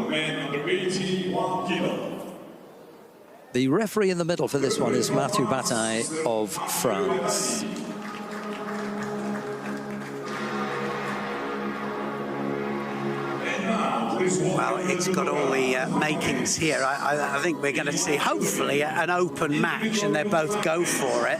man under 81 kilo. The referee in the middle for this one is Mathieu Bataille of France. Well, it's got all the makings here. I think we're going to see, hopefully, an open match, and they both go for it.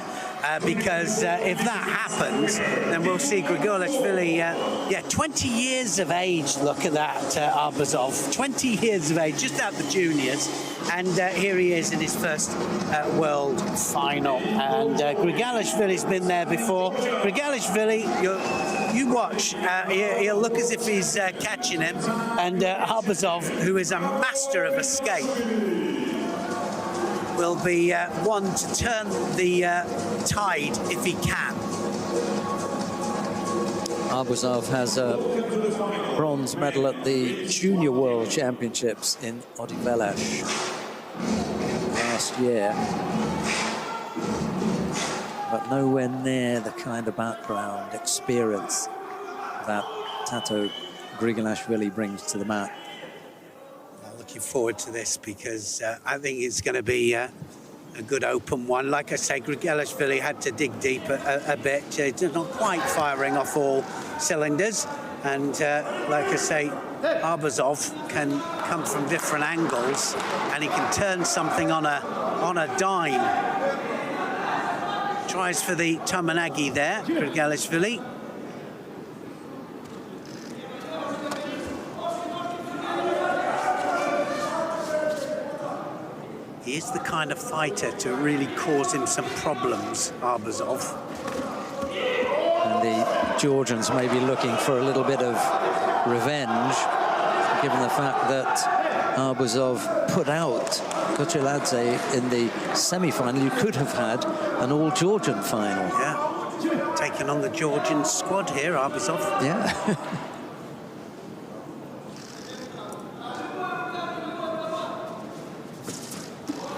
Because if that happens, then we'll see Grigilashvili, 20 years of age. Look at that, Arbuzov. 20 years of age, just out the juniors. And here he is in his first world final. And Grigilashvili's been there before. Grigilashvili, you watch, he'll look as if he's catching him. And Arbuzov, who is a master of escape, will be one to turn the tide if he can. Arbuzov has a bronze medal at the Junior World Championships in Grigilashvili last year, but nowhere near the kind of background experience that Tato Grigilashvili brings to the mat. Looking forward to this because I think it's going to be a good open one. Like I say, Grigilashvili had to dig deep a bit. He's not quite firing off all cylinders. And like I say, Arbuzov can come from different angles and he can turn something on a dime. Tries for the Tomanagi there, Grigilashvili. He is the kind of fighter to really cause him some problems, Arbuzov. And the Georgians may be looking for a little bit of revenge, given the fact that Arbuzov put out Grigilashvili in the semi-final. You could have had an all-Georgian final. Yeah, taking on the Georgian squad here, Arbuzov. Yeah.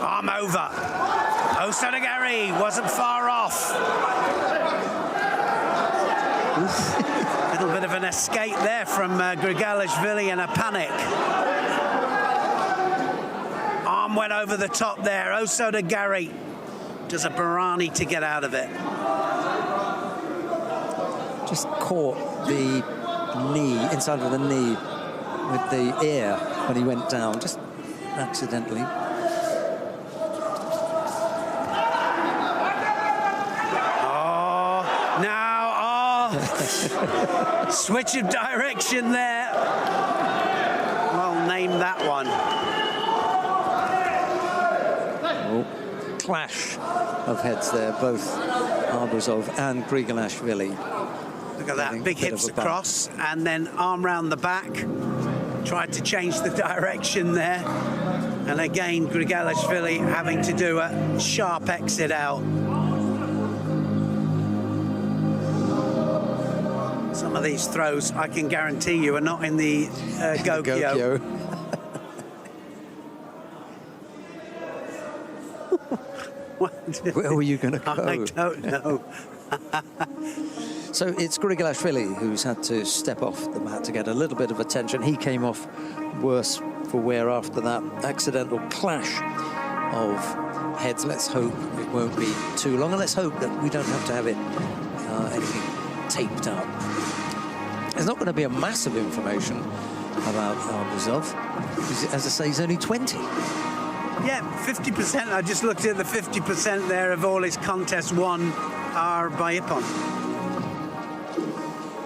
Arm over. Osadagari wasn't far off. A little bit of an escape there from Grigilashvili in a panic. Arm went over the top there. Osadagari does a Barani to get out of it. Just caught the knee, inside of the knee, with the ear when he went down, just accidentally. Switch of direction there. Well, name that one. Oh, clash of heads there, both Arbuzov and Grigilashvili. Look at that, big hips across, and then arm round the back. Tried to change the direction there. And again, Grigilashvili having to do a sharp exit out. Some of these throws, I can guarantee you, are not in the Gokyo. Where were you going to go? I don't know. So it's Grigilashvili who's had to step off the mat to get a little bit of attention. He came off worse for wear after that accidental clash of heads. Let's hope it won't be too long, and let's hope that we don't have to have it anything taped up. There's not going to be a massive information about Arbuzov. As I say, he's only 20. Yeah, 50%. I just looked at the 50% there of all his contests won are by Ippon.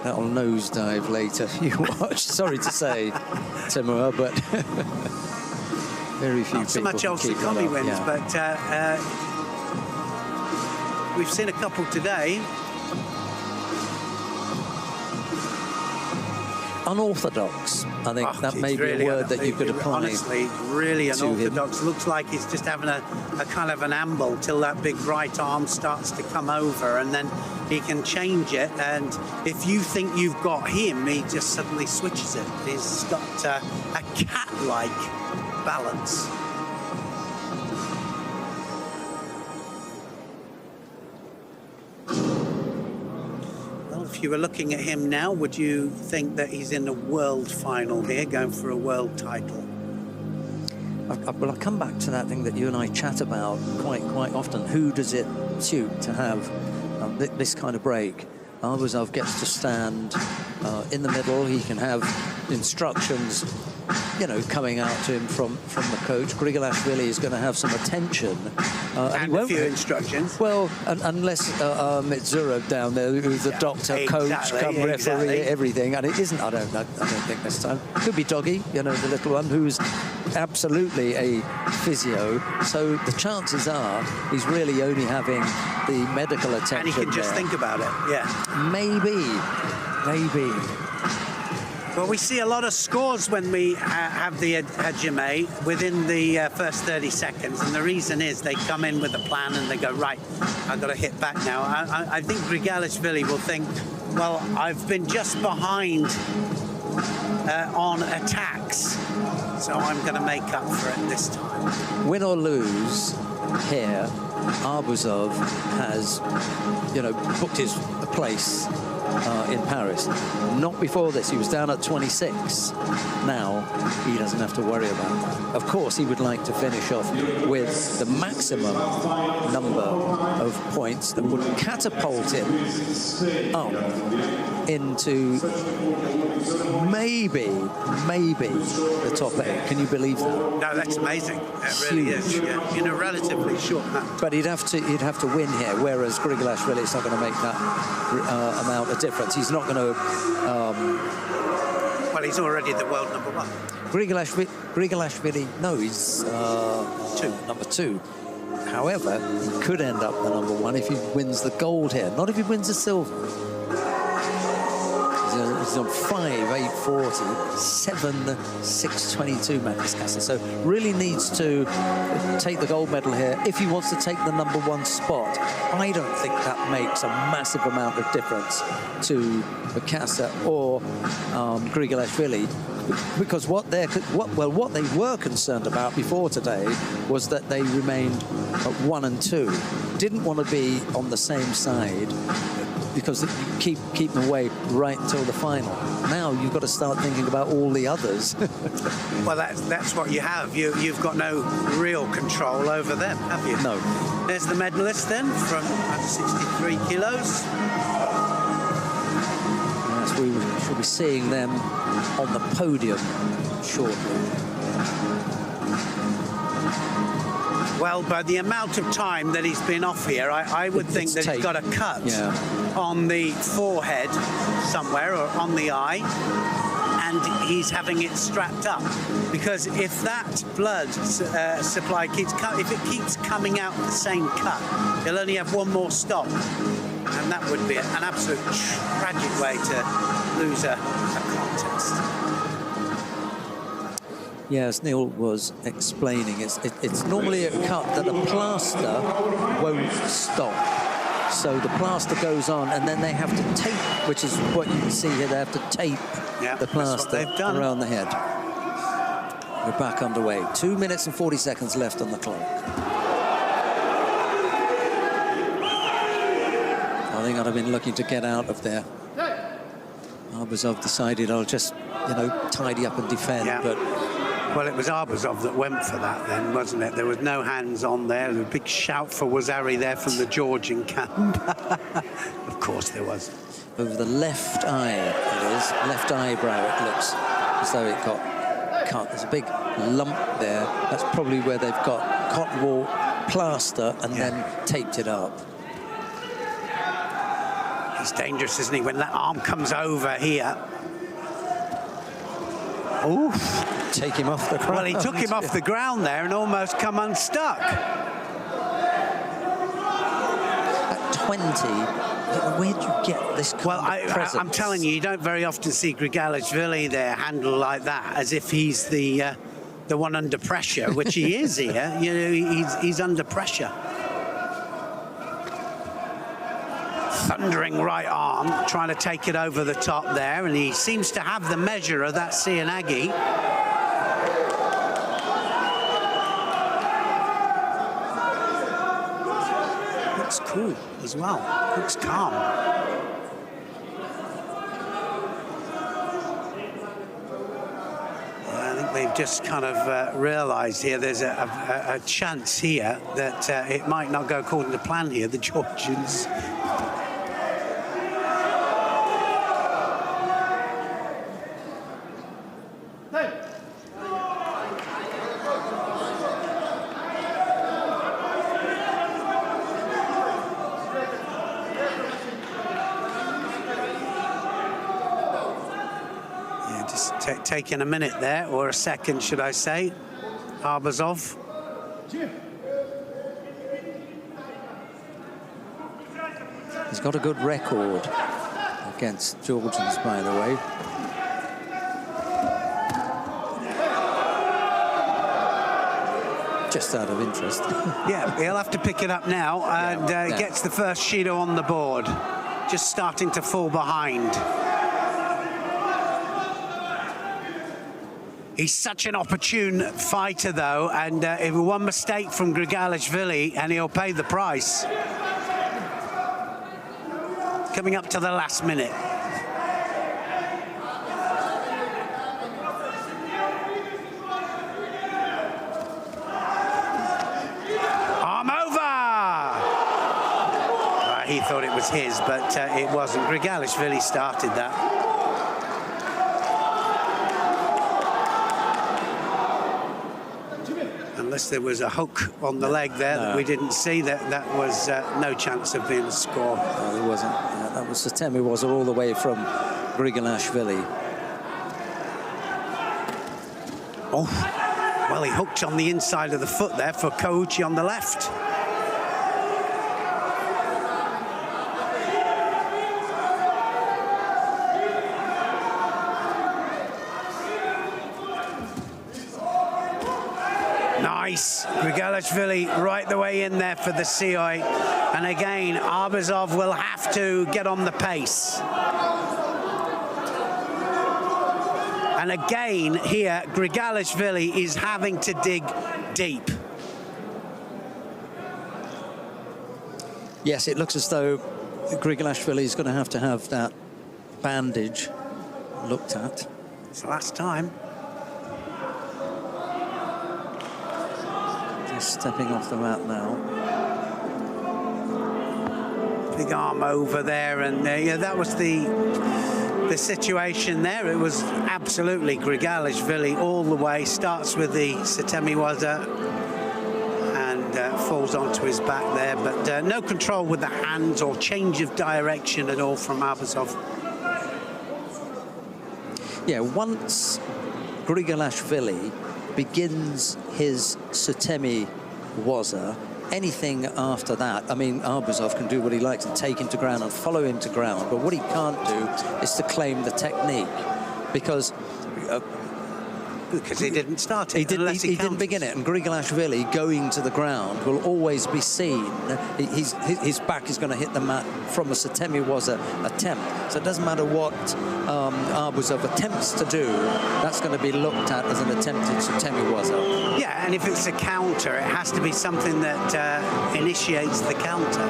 That'll nosedive later. You watch. Sorry to say, Timur, but very few not so people much Olsikomi wins, yeah. But we've seen a couple today. Unorthodox. I think that may be really a word that you could apply. Honestly, really unorthodox. Looks like he's just having a kind of an amble till that big right arm starts to come over, and then he can change it. And if you think you've got him, he just suddenly switches it. He's got a cat-like balance. you were looking at him now, would you think that he's in the world final here, going for a world title? Well, I'll come back to that thing that you and I chat about quite often. Who does it suit to have this kind of break? Arbuzov gets to stand in the middle. He can have instructions, you know, coming out to him from the coach. Grigilashvili is going to have some attention. And a few instructions. Well, unless it's Zurab down there, who's the doctor, coach, referee, everything. And it isn't, I don't think this time. Could be Doggy, you know, the little one, who's absolutely a physio. So the chances are he's really only having the medical attention. And he can just think about it, yeah. Maybe. Well, we see a lot of scores when we have the Hajime within the first 30 seconds, and the reason is they come in with a plan and they go, right, I've got to hit back now. I think Grigilashvili will think, well, I've been just behind on attacks, so I'm going to make up for it this time. Win or lose here, Arbuzov has, you know, booked his place in Paris. Not before this. He was down at 26. Now he doesn't have to worry about that. Of course, he would like to finish off with the maximum number of points that would catapult him up into maybe the top 8. Can you believe that? No, that's amazing. That really is. Yeah. In a relatively short time. But he'd have to win here, whereas Grigilashvili is not going to make that amount of difference. He's not going to. Well, he's already the world number 1. Grigilashvili, no, he's number 2. However, he could end up the number 1 if he wins the gold here, not if he wins the silver. He's on 5.840, 7.622 Magnus Carlsen. So really needs to take the gold medal here if he wants to take the number 1 spot. I don't think that makes a massive amount of difference to Kassa or Grigilashvili, because what they were concerned about before today was that they remained at 1 and 2. Didn't want to be on the same side, because you keep them away right until the final. Now you've got to start thinking about all the others. Well, that's what you have. You've got no real control over them, have you? No. There's the medalist then from 63 kilos. Yes, we should be seeing them on the podium shortly. Well, by the amount of time that he's been off here, I would think that he's got a cut on the forehead somewhere or on the eye, and he's having it strapped up. Because if that blood supply if it keeps coming out the same cut, he'll only have one more stop, and that would be an absolute tragic way to lose a contest. Yeah, as Neil was explaining, it's normally a cut that a plaster won't stop. So the plaster goes on, and then they have to tape, which is what you can see here. They have to tape the plaster around the head. We're back underway. 2 minutes and 40 seconds left on the clock. I think I'd have been looking to get out of there. Arbuzov decided I'll just, you know, tidy up and defend, but... Well, it was Arbuzov that went for that then, wasn't it? There was no hands on there. There was a big shout for Wazari there from the Georgian camp. Of course there was. Over the left eye, it is. Left eyebrow, it looks as though it got cut. There's a big lump there. That's probably where they've got cotton wool plaster and then taped it up. He's dangerous, isn't he, when that arm comes over here. Oof. Take him off the ground. Well, he took him off the ground there and almost come unstuck. At 20, where do you get this kind of presence? I'm telling you, you don't very often see Grigilashvili there handled like that, as if he's the one under pressure, which he is here. You know, he's under pressure. Thundering right arm, trying to take it over the top there, and he seems to have the measure of that Sianagi. Looks cool as well. Looks calm. they've just kind of realised here there's a chance here that it might not go according to plan here, the Georgians. Taking a minute there, or a second, should I say. Arbuzov. He's got a good record against Georgians, by the way. Just out of interest. Yeah, he'll have to pick it up now, and gets the first Shido on the board. Just starting to fall behind. He's such an opportune fighter, though, and if one mistake from Grigilashvili, and he'll pay the price. Coming up to the last minute. Arm over! He thought it was his, but it wasn't. Grigilashvili started that. Unless there was a hook on the leg there that we didn't see, that was no chance of being a score. No, there wasn't. Yeah, that was Setemi all the way from Grigilashvili. Oh, well, he hooked on the inside of the foot there for Kouchi on the left. Nice. Grigilashvili right the way in there for the Sioi. And again, Arbuzov will have to get on the pace. And again, here, Grigilashvili is having to dig deep. Yes, it looks as though Grigilashvili is going to have that bandage looked at. It's the last time. Stepping off the mat now. Big arm over there, and yeah, that was the situation there. It was absolutely Grigilashvili all the way. Starts with the Setemi Waza and falls onto his back there, but no control with the hands or change of direction at all from Arbuzov. Yeah, once Grigilashvili begins his Setemi Waza, anything after that, I mean, Arbuzov can do what he likes and take him to ground and follow him to ground, but what he can't do is to claim the technique, because he didn't start it. He didn't begin it, and Grigilashvili going to the ground will always be seen. His back is going to hit the mat from a Setemi Waza attempt. So it doesn't matter what Arbuzov attempts to do, that's going to be looked at as an attempted Setemi Waza. Yeah, and if it's a counter, it has to be something that initiates the counter.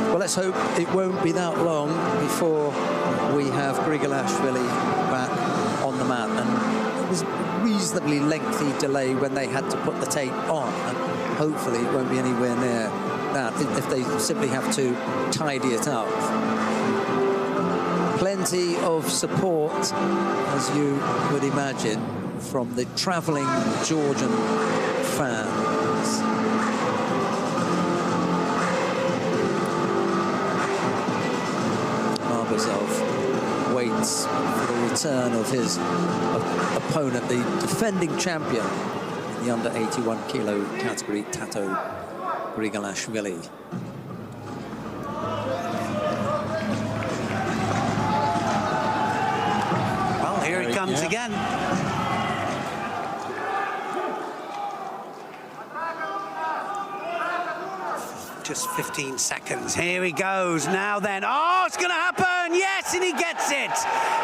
Well, let's hope it won't be that long before we have Grigilashvili back on the mat. And it was a reasonably lengthy delay when they had to put the tape on, and hopefully it won't be anywhere near that if they simply have to tidy it up. Plenty of support, as you would imagine, from the travelling Georgian fans. Arbuzov waits for the return of his opponent, the defending champion in the under 81 kilo category, Tato Grigilashvili. Well, here he comes again. Just 15 seconds. Here he goes. Now then. Oh, it's going to happen. Yes, and he gets it.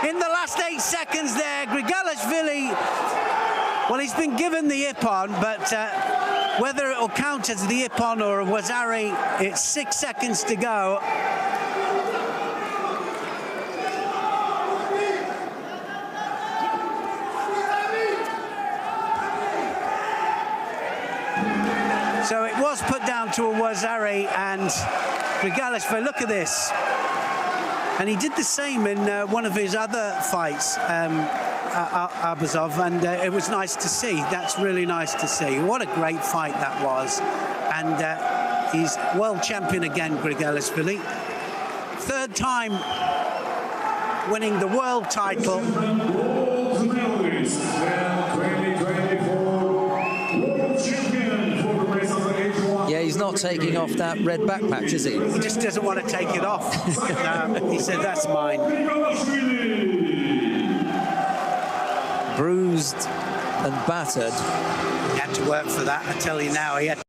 In the last 8 seconds there, Grigilashvili, well, he's been given the ippon, but whether it will count as the ippon or a wazari, it's 6 seconds to go. So it was put down to a Wazari, and Grigilashvili, look at this. And he did the same in one of his other fights, Abazov, and it was nice to see. That's really nice to see. What a great fight that was. And he's world champion again, Grigilashvili. Third time winning the world title. Gold medalist, 2024 world champion for the race of the H1. Yeah, he's not taking off that red back patch, is he? He just doesn't want to take it off. He said, that's mine. Bruised and battered. He had to work for that, I tell you now. He had